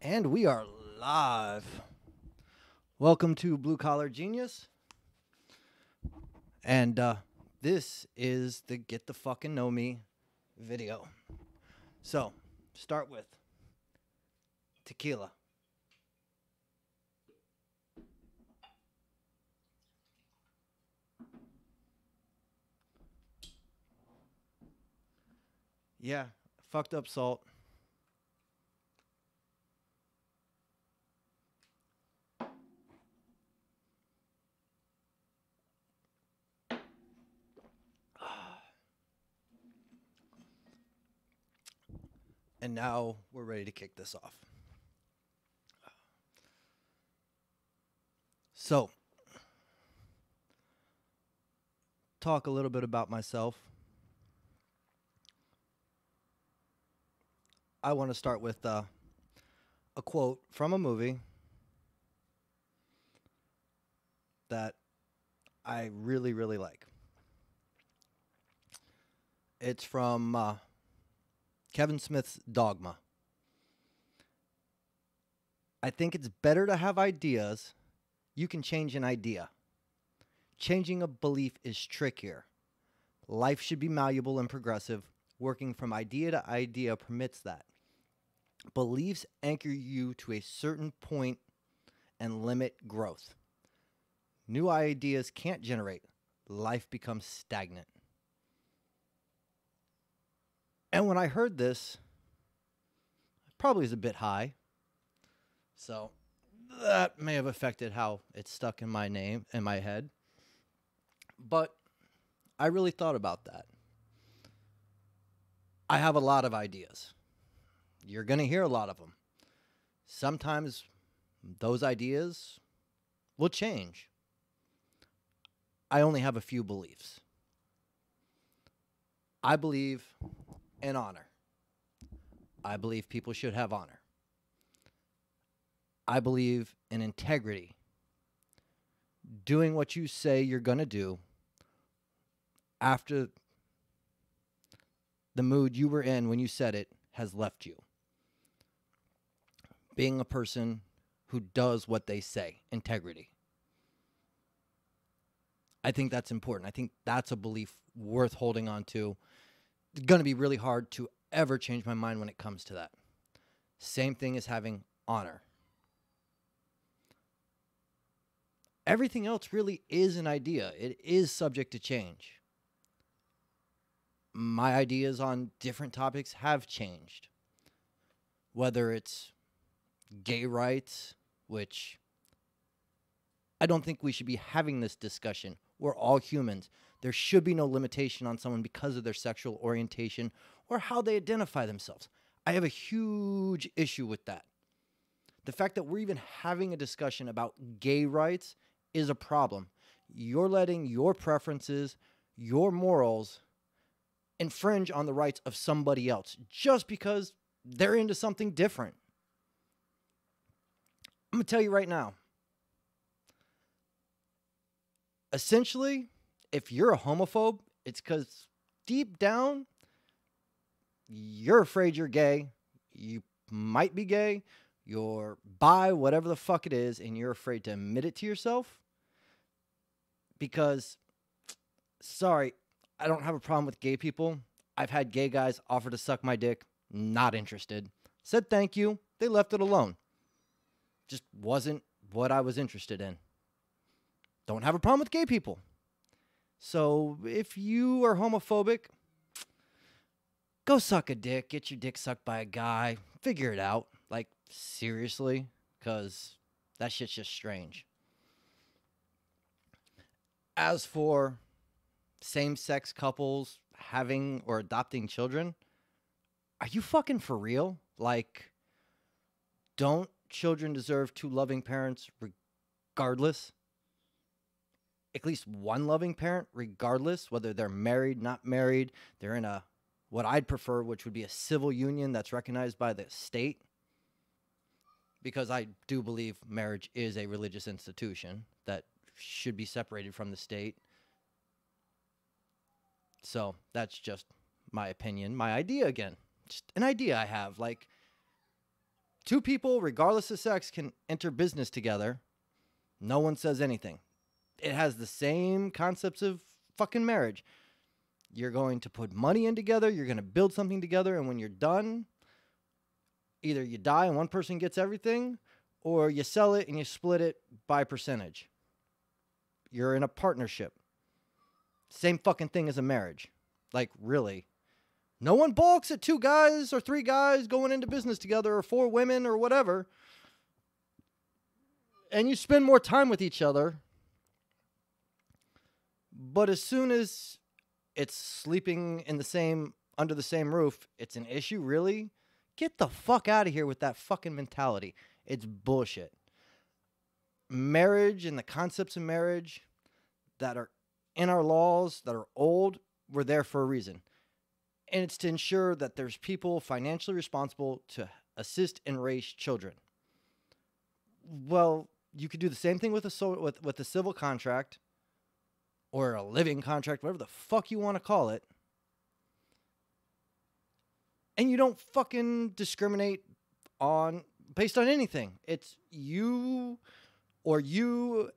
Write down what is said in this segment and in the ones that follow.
And we are live. Welcome to Blue Collar Genius. And this is the Get the Fucking Know Me video. So, start with tequila. Yeah, fucked up salt. And now we're ready to kick this off. So, talk a little bit about myself. I want to start with a quote from a movie that I really, really like. It's from Kevin Smith's Dogma. I think it's better to have ideas. You can change an idea. Changing a belief is trickier. Life should be malleable and progressive. Working from idea to idea permits that. Beliefs anchor you to a certain point and limit growth. New ideas can't generate. Life becomes stagnant. And when I heard this, probably was a bit high. So that may have affected how it stuck in my head. But I really thought about that. I have a lot of ideas. You're going to hear a lot of them. Sometimes those ideas will change. I only have a few beliefs. I believe in honor. I believe people should have honor. I believe in integrity. Doing what you say you're going to do after the mood you were in when you said it has left you. Being a person who does what they say, integrity. I think that's important. I think that's a belief worth holding on to. It's going to be really hard to ever change my mind when it comes to that. Same thing as having honor. Everything else really is an idea. It is subject to change. My ideas on different topics have changed. Whether it's gay rights, which I don't think we should be having this discussion. We're all humans. There should be no limitation on someone because of their sexual orientation or how they identify themselves. I have a huge issue with that. The fact that we're even having a discussion about gay rights is a problem. You're letting your preferences, your morals infringe on the rights of somebody else just because they're into something different. I'm going to tell you right now. Essentially, if you're a homophobe, it's because deep down, you're afraid you're gay. You might be gay. You're bi, whatever the fuck it is, and you're afraid to admit it to yourself. Because, sorry, I don't have a problem with gay people. I've had gay guys offer to suck my dick. Not interested. Said thank you. They left it alone. Just wasn't what I was interested in. Don't have a problem with gay people. So if you are homophobic, go suck a dick. Get your dick sucked by a guy. Figure it out. Like, seriously. Because that shit's just strange. As for same-sex couples having or adopting children, are you fucking for real? Like, don't children deserve two loving parents regardless? At least one loving parent, regardless, whether they're married, not married, they're in a, what I'd prefer, which would be a civil union that's recognized by the state. Because I do believe marriage is a religious institution that should be separated from the state. So that's just my opinion, my idea again. Just an idea I have. Like, Two people, regardless of sex, can enter business together. No one says anything. It has the same concepts of fucking marriage. You're going to put money in together. You're going to build something together. And when you're done, either you die and one person gets everything, or you sell it and you split it by percentage. You're in a partnership. Same fucking thing as a marriage. Like, really. No one balks at 2 guys or 3 guys going into business together, or 4 women or whatever. And you spend more time with each other. But as soon as it's sleeping in the same, under the same roof, it's an issue, really? Get the fuck out of here with that fucking mentality. It's bullshit. Marriage and the concepts of marriage that are in our laws, that are old, were there for a reason. And it's to ensure that there's people financially responsible to assist and raise children. Well, you could do the same thing with a civil contract, or a living contract, whatever the fuck you want to call it. And you don't fucking discriminate based on anything. It's you or you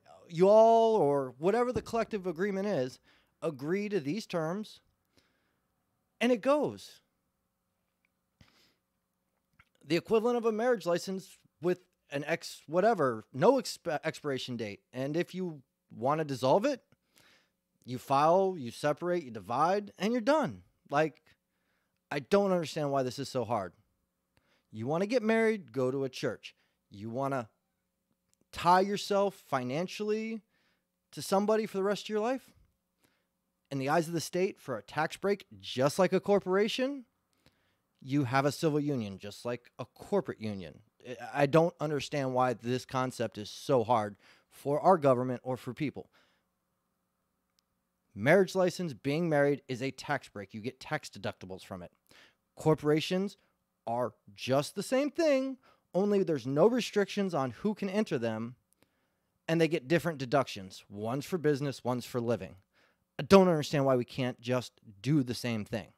all, or whatever the collective agreement is, agree to these terms, and it goes. The equivalent of a marriage license with an no expiration date. And if you want to dissolve it, you file, you separate, you divide, and you're done. Like, I don't understand why this is so hard. You want to get married, go to a church. You want to tie yourself financially to somebody for the rest of your life? In the eyes of the state, for a tax break, just like a corporation, you have a civil union, just like a corporate union. I don't understand why this concept is so hard for our government or for people. Marriage license, being married, is a tax break. You get tax deductibles from it. Corporations are just the same thing, only there's no restrictions on who can enter them, and they get different deductions. One's for business, one's for living. I don't understand why we can't just do the same thing.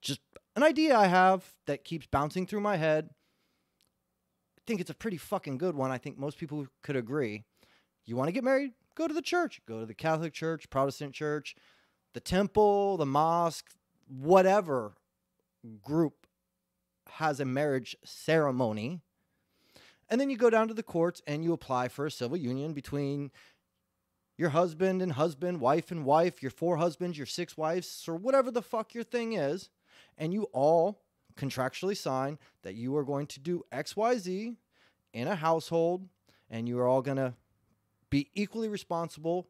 Just an idea I have that keeps bouncing through my head. I think it's a pretty fucking good one. I think most people could agree. You want to get married? Go to the church. Go to the Catholic Church, Protestant Church, the temple, the mosque, whatever group has a marriage ceremony. And then you go down to the courts and you apply for a civil union between your husband and husband, wife and wife, your 4 husbands, your 6 wives, or whatever the fuck your thing is. And you all contractually sign that you are going to do X, Y, Z in a household, and you are all going to be equally responsible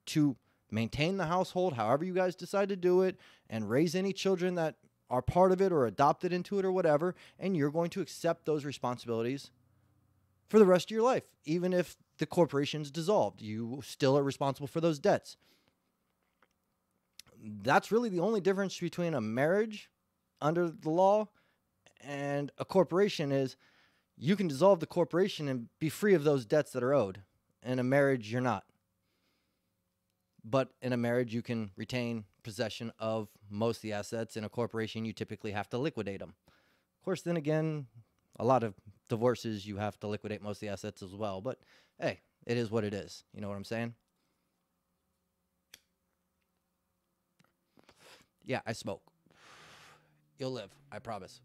to maintain the household however you guys decide to do it, and raise any children that are part of it or adopted into it or whatever, and you're going to accept those responsibilities for the rest of your life. Even if the corporation's dissolved, you still are responsible for those debts. That's really the only difference between a marriage under the law and a corporation, is you can dissolve the corporation and be free of those debts that are owed. In a marriage, you're not. But in a marriage, you can retain possession of most of the assets. In a corporation, you typically have to liquidate them. Of course, then again, a lot of divorces, you have to liquidate most of the assets as well. But hey, it is what it is. You know what I'm saying? Yeah, I smoke. You'll live, I promise.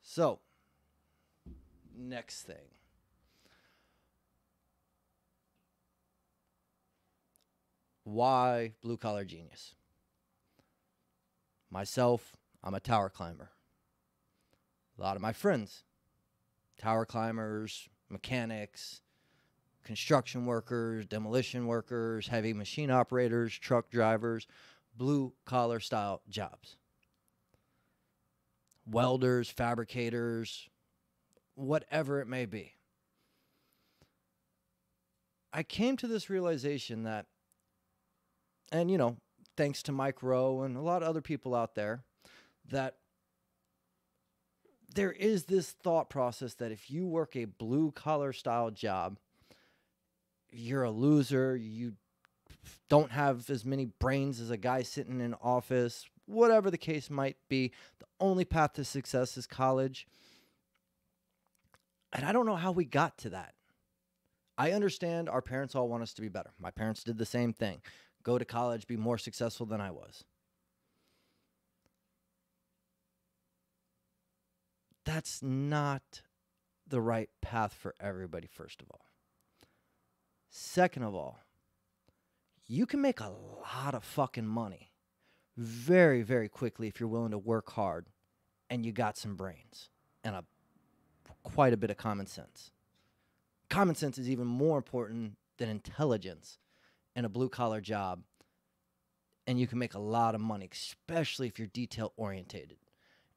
So, next thing. Why blue collar genius? Myself, I'm a tower climber. A lot of my friends, tower climbers, mechanics, construction workers, demolition workers, heavy machine operators, truck drivers, blue collar style jobs. Welders, fabricators, whatever it may be. I came to this realization that, and you know, thanks to Mike Rowe and a lot of other people out there, that there is this thought process that if you work a blue collar style job, you're a loser, you don't have as many brains as a guy sitting in an office, whatever the case might be. The only path to success is college. And I don't know how we got to that. I understand our parents all want us to be better. My parents did the same thing. Go to college, be more successful than I was. That's not the right path for everybody, first of all. Second of all, you can make a lot of fucking money very, very quickly if you're willing to work hard and you got some brains and quite a bit of common sense. Common sense is even more important than intelligence in a blue-collar job, and you can make a lot of money, especially if you're detail-orientated.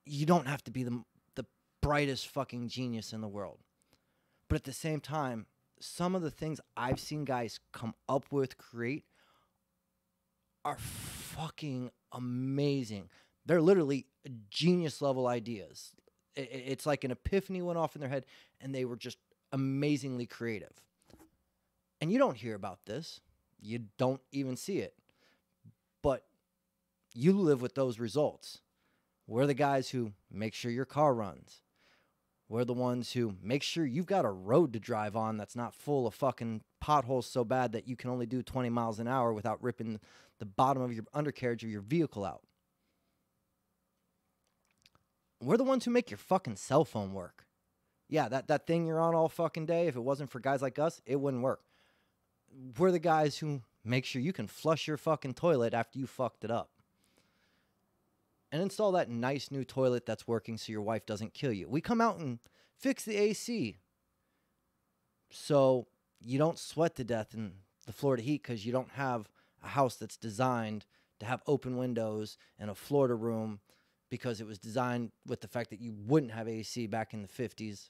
You don't have to be the brightest fucking genius in the world. But at the same time, some of the things I've seen guys come up with, create, are fucking amazing. They're literally genius-level ideas. It's like an epiphany went off in their head, and they were just amazingly creative. And you don't hear about this. You don't even see it. But you live with those results. We're the guys who make sure your car runs. We're the ones who make sure you've got a road to drive on that's not full of fucking potholes so bad that you can only do 20 miles an hour without ripping the bottom of your undercarriage of your vehicle out. We're the ones who make your fucking cell phone work. Yeah, that thing you're on all fucking day, if it wasn't for guys like us, it wouldn't work. We're the guys who make sure you can flush your fucking toilet after you fucked it up. And install that nice new toilet that's working so your wife doesn't kill you. We come out and fix the AC so you don't sweat to death in the Florida heat because you don't have a house that's designed to have open windows and a Florida room because it was designed with the fact that you wouldn't have AC back in the 50s.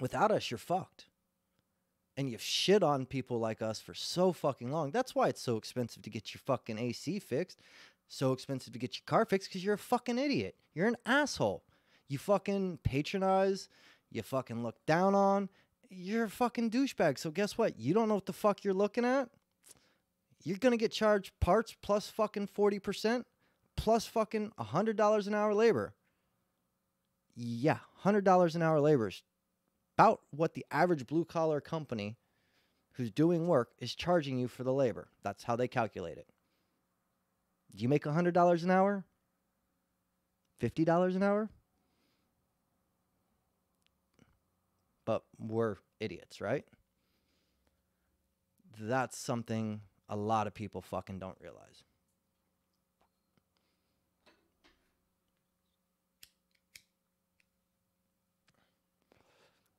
Without us, you're fucked. And you've shit on people like us for so fucking long. That's why it's so expensive to get your fucking AC fixed. So expensive to get your car fixed because you're a fucking idiot. You're an asshole. You fucking patronize. You fucking look down on. You're a fucking douchebag. So guess what? You don't know what the fuck you're looking at. You're going to get charged parts plus fucking 40% plus fucking $100 an hour labor. Yeah, $100 an hour labor is about what the average blue-collar company who's doing work is charging you for the labor. That's how they calculate it. Do you make $100 an hour? $50 an hour? But we're idiots, right? That's something a lot of people fucking don't realize.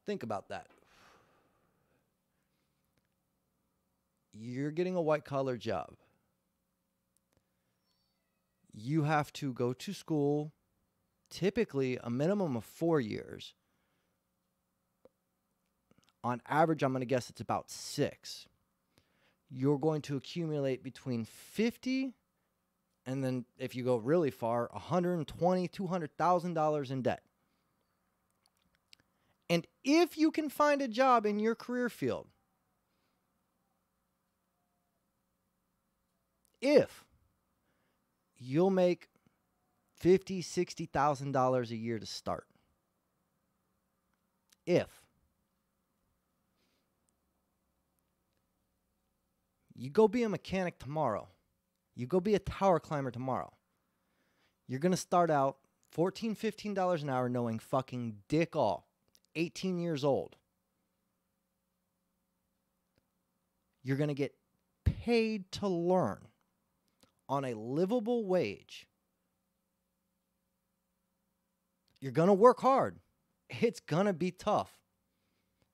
Think about that. You're getting a white-collar job. You have to go to school, typically a minimum of 4 years. On average, I'm going to guess it's about 6. You're going to accumulate between 50 and then if you go really far, $120,000, $200,000 in debt. And if you can find a job in your career field, if you'll make $50,000, $60,000 a year to start. If you go be a mechanic tomorrow, you go be a tower climber tomorrow, you're going to start out $14, $15 an hour knowing fucking dick all. 18 years old. You're going to get paid to learn on a livable wage. You're going to work hard. It's going to be tough.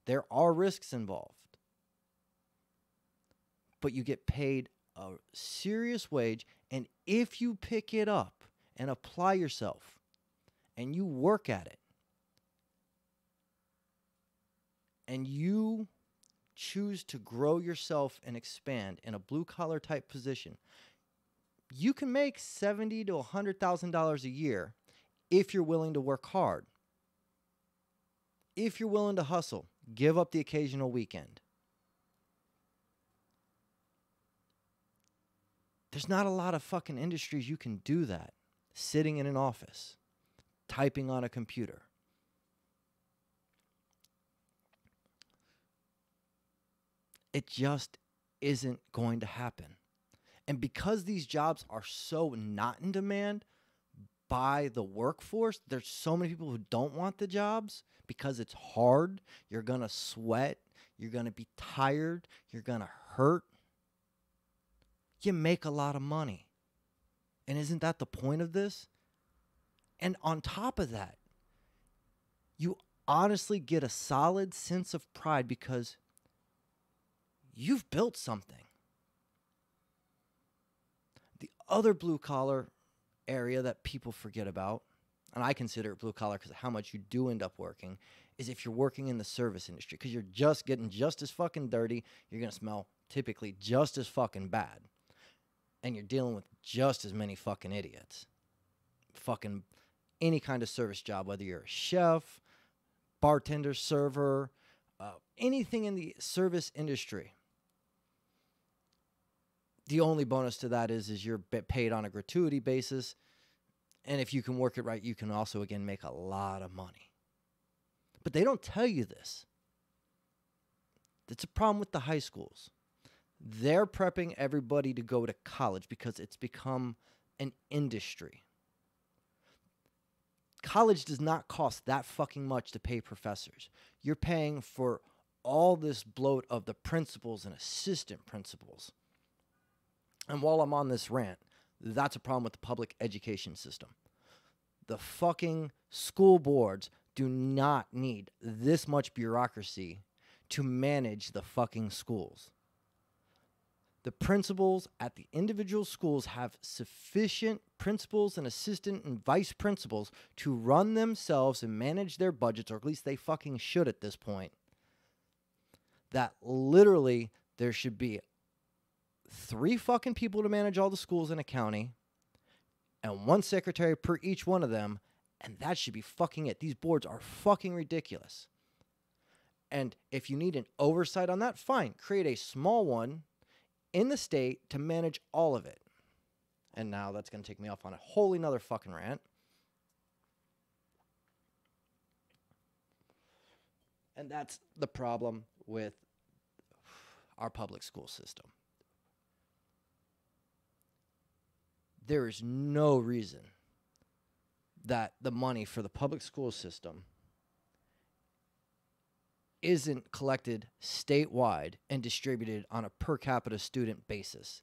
There are risks involved. But you get paid a serious wage, and if you pick it up and apply yourself and you work at it, and you choose to grow yourself and expand in a blue-collar type position, you can make $70,000 to $100,000 a year if you're willing to work hard. If you're willing to hustle, give up the occasional weekend. There's not a lot of fucking industries you can do that. Sitting in an office, typing on a computer. It just isn't going to happen. And because these jobs are so not in demand by the workforce, there's so many people who don't want the jobs because it's hard. You're going to sweat. You're going to be tired. You're going to hurt. You make a lot of money. And isn't that the point of this? And on top of that, you honestly get a solid sense of pride because you've built something. The other blue collar area that people forget about, and I consider it blue collar because of how much you do end up working, is if you're working in the service industry, because you're just getting just as fucking dirty. You're going to smell typically just as fucking bad. And you're dealing with just as many fucking idiots. Fucking any kind of service job, whether you're a chef, bartender, server, anything in the service industry. The only bonus to that is you're paid on a gratuity basis. And if you can work it right, you can also, again, make a lot of money. But they don't tell you this. That's a problem with the high schools. They're prepping everybody to go to college because it's become an industry. College does not cost that fucking much to pay professors. You're paying for all this bloat of the principals and assistant principals. And while I'm on this rant, that's a problem with the public education system. The fucking school boards do not need this much bureaucracy to manage the fucking schools. The principals at the individual schools have sufficient principals and assistant and vice principals to run themselves and manage their budgets, or at least they fucking should at this point. That literally there should be 3 fucking people to manage all the schools in a county and 1 secretary per each one of them, and that should be fucking it. These boards are fucking ridiculous. And if you need an oversight on that, fine. Create a small one in the state to manage all of it. And now that's going to take me off on a whole nother fucking rant. And that's the problem with our public school system. There is no reason that the money for the public school system isn't collected statewide and distributed on a per capita student basis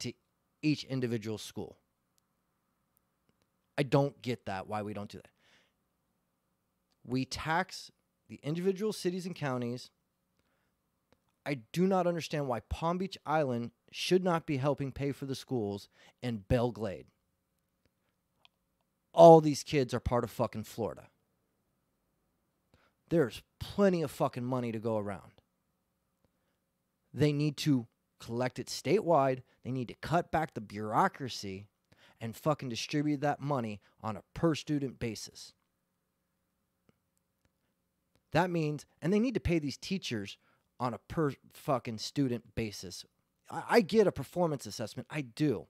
to each individual school. I don't get that, why we don't do that. We tax the individual cities and counties. I do not understand why Palm Beach Island should not be helping pay for the schools in Belle Glade. All these kids are part of fucking Florida. There's plenty of fucking money to go around. They need to collect it statewide. They need to cut back the bureaucracy and fucking distribute that money on a per student basis. That means, and they need to pay these teachers on a per fucking student basis. I get a performance assessment. I do.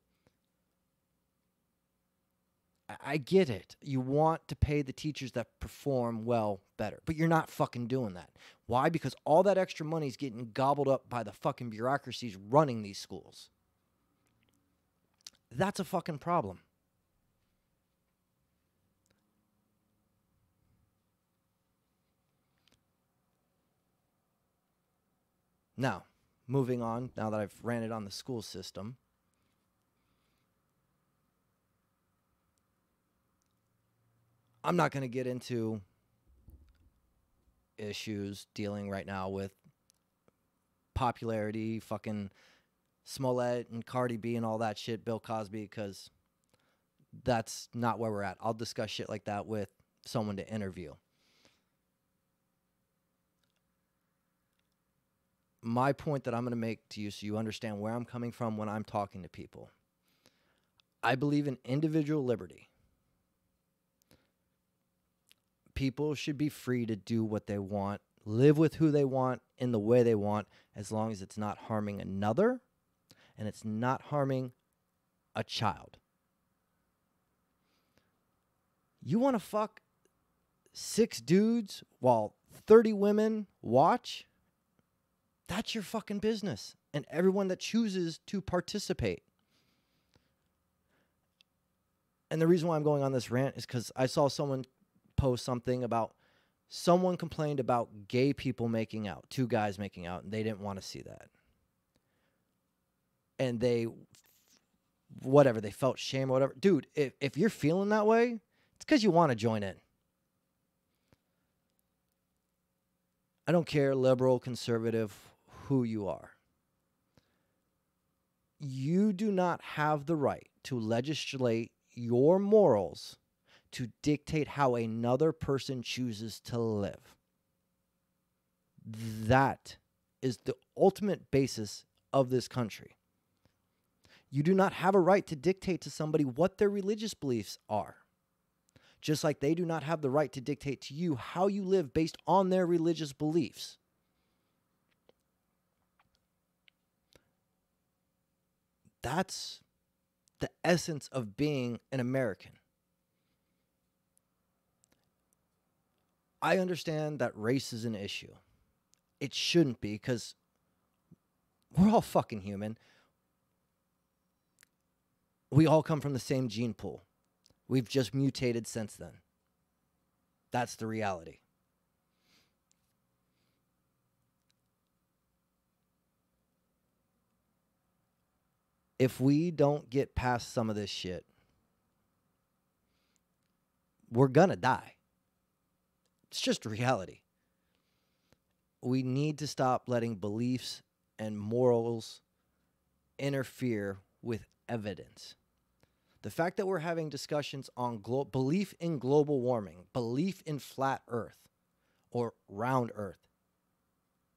I get it. You want to pay the teachers that perform well better, but you're not fucking doing that. Why? Because all that extra money is getting gobbled up by the fucking bureaucracies running these schools. That's a fucking problem. Now, moving on, now that I've ranted on the school system, I'm not going to get into issues dealing right now with popularity, fucking Smollett and Cardi B and all that shit, Bill Cosby, because that's not where we're at. I'll discuss shit like that with someone to interview. My point that I'm going to make to you so you understand where I'm coming from when I'm talking to people. I believe in individual liberty. People should be free to do what they want, live with who they want in the way they want, as long as it's not harming another and it's not harming a child. You want to fuck 6 dudes while 30 women watch? That's your fucking business. And everyone that chooses to participate. And the reason why I'm going on this rant is because I saw someone post something about someone complained about gay people making out, 2 guys making out, and they didn't want to see that. And they felt shame or whatever. Dude, if you're feeling that way, it's because you want to join in. I don't care, liberal, conservative, who you are. You do not have the right to legislate your morals to dictate how another person chooses to live. That is the ultimate basis of this country. You do not have a right to dictate to somebody what their religious beliefs are. Just like they do not have the right to dictate to you how you live based on their religious beliefs. That's the essence of being an American. I understand that race is an issue. It shouldn't be, because we're all fucking human. We all come from the same gene pool. We've just mutated since then. That's the reality. If we don't get past some of this shit, we're gonna die. It's just reality. We need to stop letting beliefs and morals interfere with evidence. The fact that we're having discussions on belief in global warming, belief in flat Earth or round Earth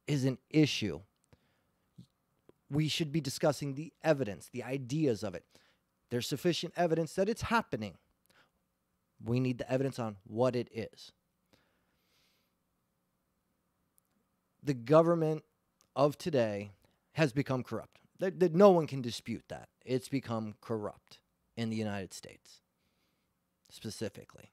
is an issue. We should be discussing the evidence, the ideas of it. There's sufficient evidence that it's happening. We need the evidence on what it is. The government of today has become corrupt. No one can dispute that. It's become corrupt in the United States, specifically.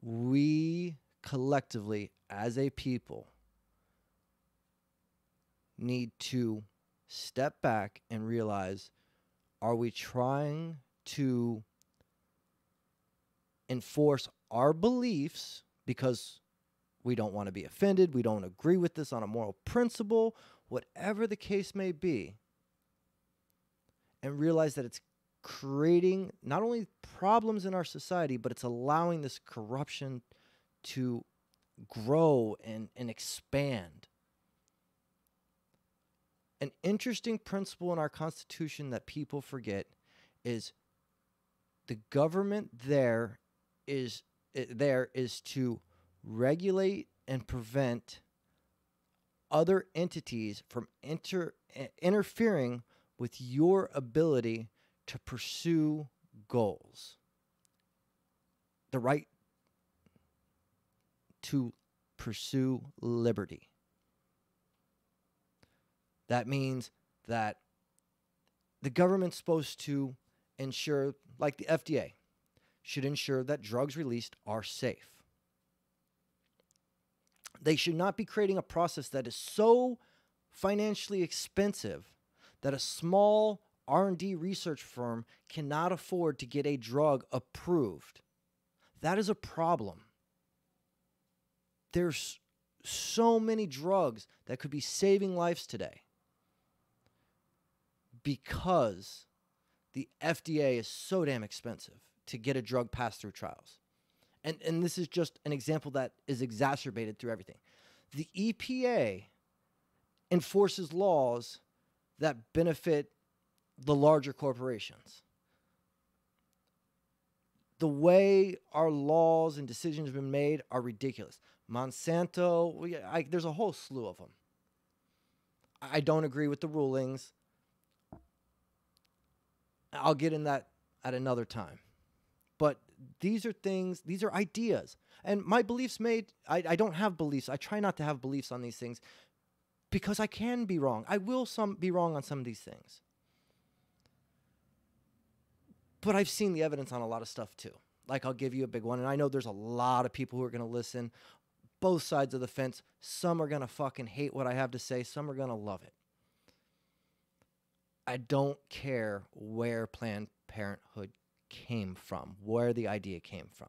We collectively, as a people, need to step back and realize, are we trying to enforce our beliefs because we don't want to be offended, we don't agree with this on a moral principle, whatever the case may be, and realize that it's creating not only problems in our society, but it's allowing this corruption to grow and expand. An interesting principle in our Constitution that people forget is the government there is to regulate and prevent other entities from interfering with your ability to pursue goals. The right to pursue liberty. That means that the government's supposed to ensure, like the FDA, should ensure that drugs released are safe. They should not be creating a process that is so financially expensive that a small R&D research firm cannot afford to get a drug approved. That is a problem. There's so many drugs that could be saving lives today because the FDA is so damn expensive to get a drug passed through trials. And this is just an example that is exacerbated through everything. The EPA enforces laws that benefit the larger corporations. The way our laws and decisions have been made are ridiculous. Monsanto, there's a whole slew of them. I don't agree with the rulings. I'll get in that at another time. But these are things, these are ideas. And my beliefs I don't have beliefs. I try not to have beliefs on these things because I can be wrong. I will be wrong on some of these things. But I've seen the evidence on a lot of stuff too. Like, I'll give you a big one, and I know there's a lot of people who are going to listen, both sides of the fence. Some are going to fucking hate what I have to say. Some are going to love it. I don't care where Planned Parenthood came from, where the idea came from.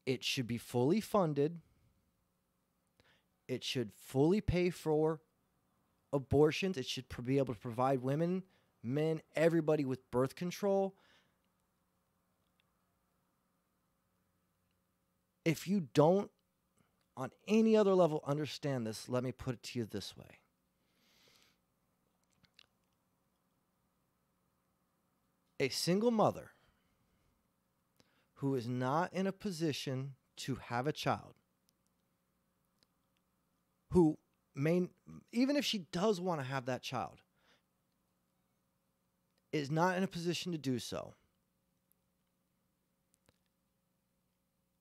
It should be fully funded. It should fully pay for abortions. It should be able to provide women, men, everybody with birth control. If you don't, on any other level, understand this, let me put it to you this way. A single mother who is not in a position to have a child, who may, even if she does want to have that child, is not in a position to do so,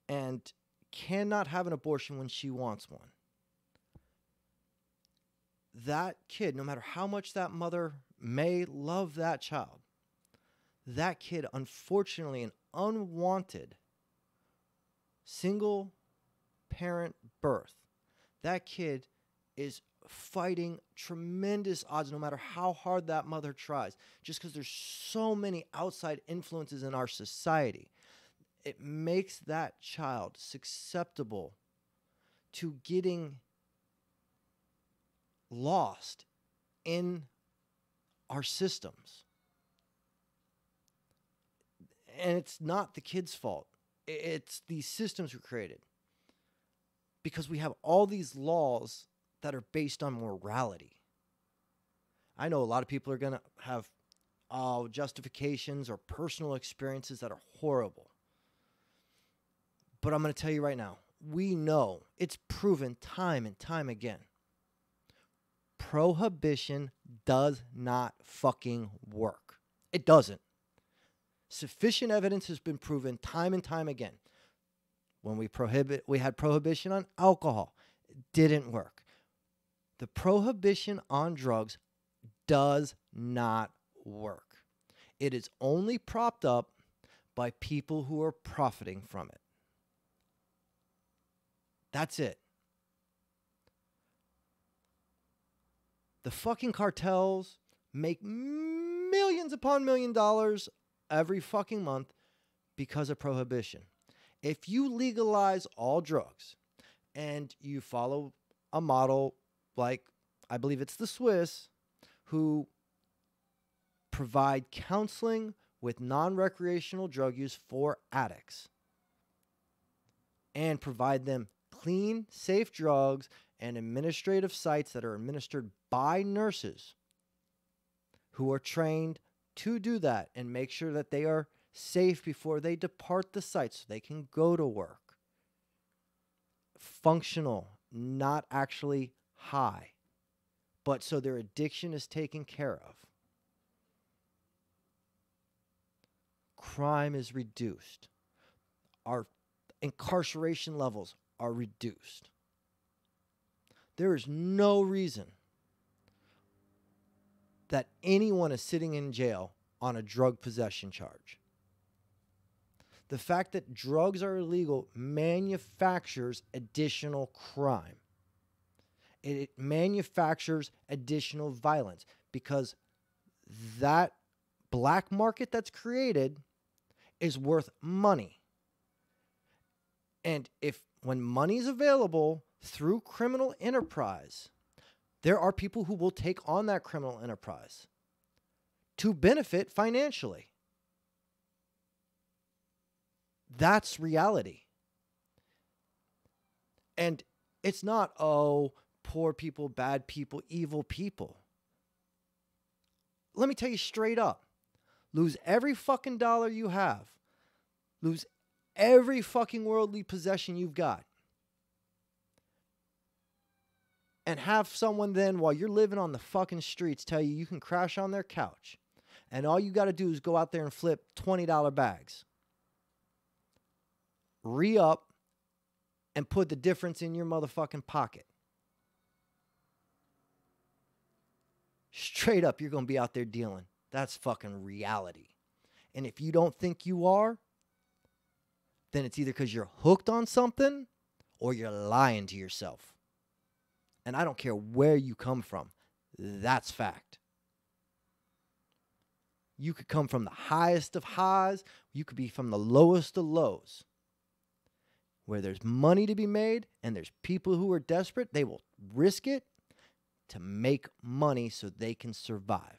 and cannot have an abortion when she wants one. That kid, no matter how much that mother may love that child, that kid, unfortunately, an unwanted single parent birth, that kid is fighting tremendous odds no matter how hard that mother tries, just because there's so many outside influences in our society. It makes that child susceptible to getting lost in our systems. And it's not the kid's fault. It's these systems we created. Because we have all these laws that are based on morality. I know a lot of people are going to have justifications or personal experiences that are horrible. But I'm going to tell you right now, we know, it's proven time and time again, prohibition does not fucking work. It doesn't. Sufficient evidence has been proven time and time again. When we had prohibition on alcohol, it didn't work. The prohibition on drugs does not work. It is only propped up by people who are profiting from it. That's it. The fucking cartels make millions upon $1 million every fucking month because of prohibition. If you legalize all drugs and you follow a model like, I believe it's the Swiss, who provide counseling with non-recreational drug use for addicts and provide them clean, safe drugs and administrative sites that are administered by nurses who are trained to do that and make sure that they are safe before they depart the site so they can go to work. Functional, not actually high, but so their addiction is taken care of. Crime is reduced. Our incarceration levels are reduced. There is no reason that anyone is sitting in jail on a drug possession charge. The fact that drugs are illegal manufactures additional crime. It manufactures additional violence because that black market that's created is worth money. And when money is available through criminal enterprise, there are people who will take on that criminal enterprise to benefit financially. That's reality. And it's not, oh, poor people, bad people, evil people. Let me tell you straight up. Lose every fucking dollar you have. Lose every fucking worldly possession you've got. And have someone then, while you're living on the fucking streets, tell you you can crash on their couch. And all you got to do is go out there and flip $20 bags. Re-up and put the difference in your motherfucking pocket. Straight up, you're going to be out there dealing. That's fucking reality. And if you don't think you are, then it's either because you're hooked on something or you're lying to yourself. And I don't care where you come from. That's fact. You could come from the highest of highs. You could be from the lowest of lows. Where there's money to be made and there's people who are desperate, they will risk it to make money so they can survive.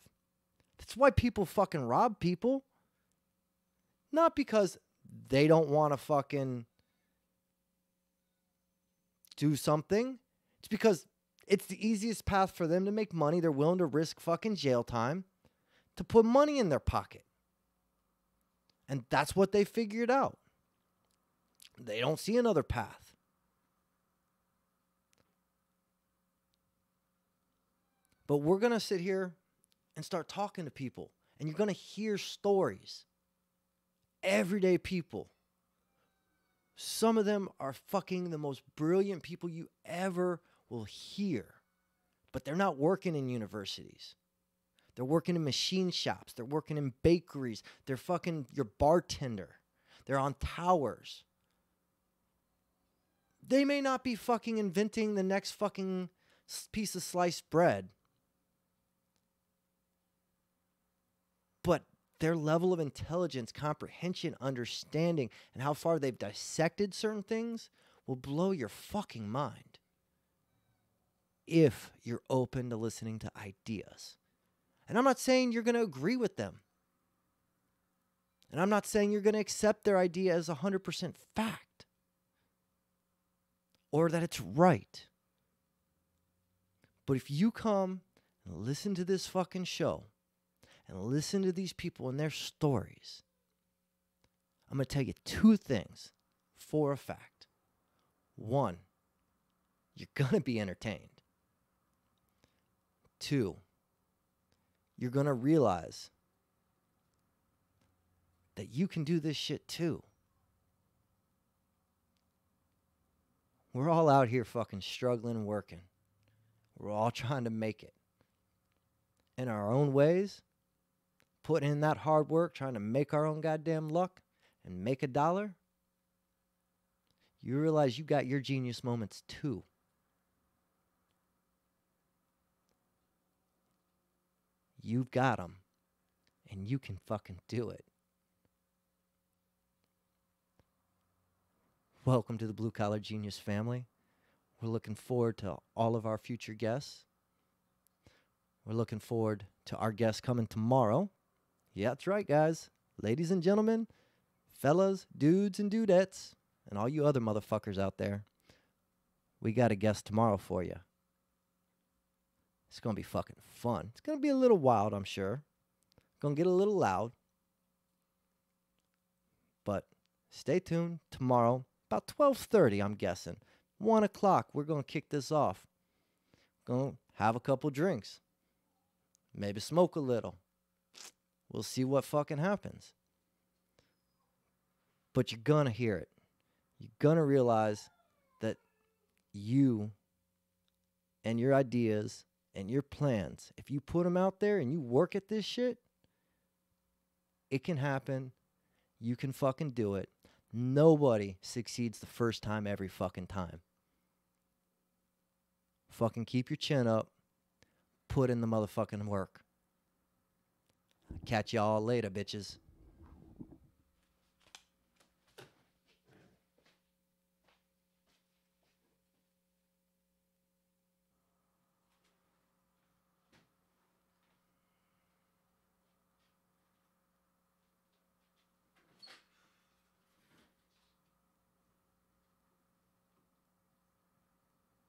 That's why people fucking rob people. Not because they don't want to fucking do something. It's because it's the easiest path for them to make money. They're willing to risk fucking jail time to put money in their pocket. And that's what they figured out. They don't see another path. But we're going to sit here and start talking to people. And you're going to hear stories. Everyday people. Some of them are fucking the most brilliant people you ever will hear. But they're not working in universities. They're working in machine shops. They're working in bakeries. They're fucking your bartender. They're on towers. They may not be fucking inventing the next fucking piece of sliced bread. But their level of intelligence, comprehension, understanding, and how far they've dissected certain things will blow your fucking mind. If you're open to listening to ideas. And I'm not saying you're going to agree with them. And I'm not saying you're going to accept their idea as 100% fact. Or that it's right. But if you come and listen to this fucking show, and listen to these people and their stories, I'm going to tell you two things for a fact. One, you're going to be entertained. Two, you're going to realize that you can do this shit too. We're all out here fucking struggling and working. We're all trying to make it. In our own ways, putting in that hard work, trying to make our own goddamn luck and make a dollar. You realize you got your genius moments too. You've got them. And you can fucking do it. Welcome to the Blue Collar Genius family. We're looking forward to all of our future guests. We're looking forward to our guest coming tomorrow. Yeah, that's right, guys. Ladies and gentlemen, fellas, dudes and dudettes, and all you other motherfuckers out there, we got a guest tomorrow for you. It's going to be fucking fun. It's going to be a little wild, I'm sure. Going to get a little loud. But stay tuned tomorrow, about 12:30, I'm guessing. 1 o'clock, we're going to kick this off. Going to have a couple drinks. Maybe smoke a little. We'll see what fucking happens. But you're going to hear it. You're going to realize that you and your ideas and your plans, if you put them out there and you work at this shit, it can happen. You can fucking do it. Nobody succeeds the first time every fucking time. Fucking keep your chin up. Put in the motherfucking work. Catch y'all later, bitches.